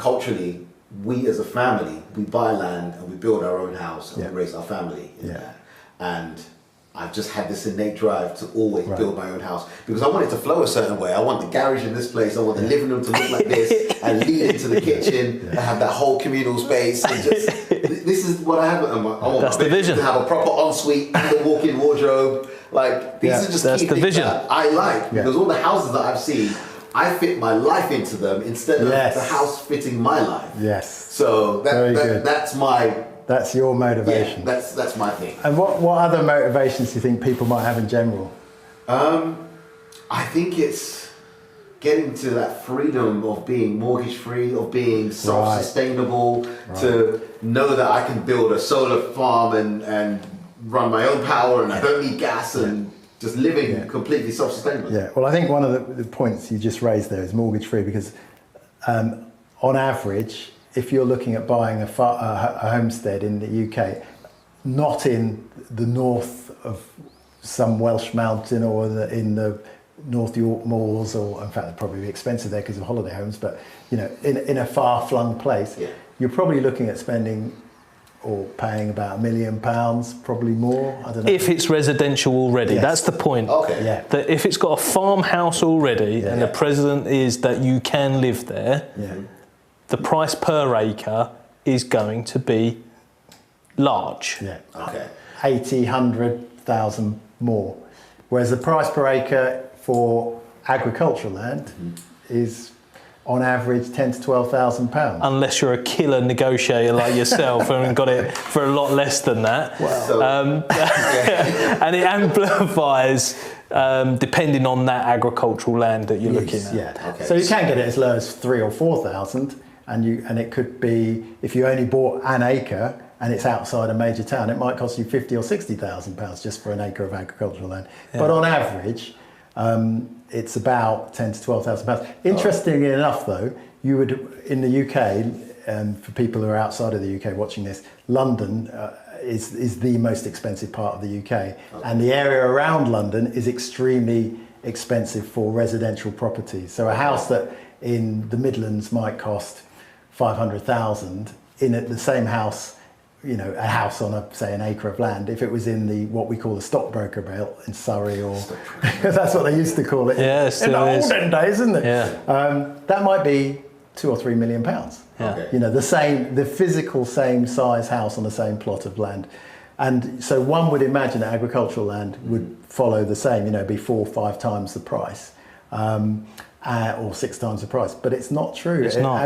culturally, we as a family, we buy land and we build our own house and we raise our family in that. And I've just had this innate drive to always build my own house because I want it to flow a certain way. I want the garage in this place. I want the living room to look like this and lead into the kitchen and have that whole communal space. And just, this is what I have. I want That's the vision. To have a proper ensuite, a walk-in wardrobe. Like these are just key things that I like because all the houses that I've seen, I fit my life into them instead of the house fitting my life. Yes. So that's my. That's your motivation. Yeah, that's my thing. And what other motivations do you think people might have in general? I think it's getting to that freedom of being mortgage free, of being self-sustainable, to know that I can build a solar farm and run my own power and I don't need gas and just living completely self-sustainable. Yeah, well I think one of the points you just raised there is mortgage free because on average, if you're looking at buying a homestead in the UK, not in the north of some Welsh mountain or in the North York moors, or in fact they'd probably be expensive there because of holiday homes, but you know, in a far-flung place, you're probably looking at spending or paying about £1 million, probably more. I don't know. If it's residential already, that's the point. Okay. Yeah. That if it's got a farmhouse already and the precedent is that you can live there, the price per acre is going to be large. Yeah. Okay. 80, 100,000 more. Whereas the price per acre for agricultural land is on average 10 to 12,000 pounds. Unless you're a killer negotiator like yourself and got it for a lot less than that. Wow. And it amplifies depending on that agricultural land that you're looking at. Yeah. Okay. So you can get it as low as 3,000 or 4,000, and it could be, if you only bought an acre and it's outside a major town, it might cost you 50 or 60,000 pounds just for an acre of agricultural land. But on average, it's about 10 to 12,000 pounds. Interestingly enough, though, you would in the UK, for people who are outside of the UK watching this, London is the most expensive part of the UK, and the area around London is extremely expensive for residential properties. So a house that in the Midlands might cost 500,000, in the same house, you know, a house on say an acre of land, if it was in what we call the stockbroker belt in Surrey, or that's what they used to call it in the olden days, isn't it? That might be 2 or 3 million pounds. You know, the physical same size house on the same plot of land. And so one would imagine that agricultural land would follow the same, you know, be 4 or 5 times the price, or 6 times the price, but it's not true. It's not.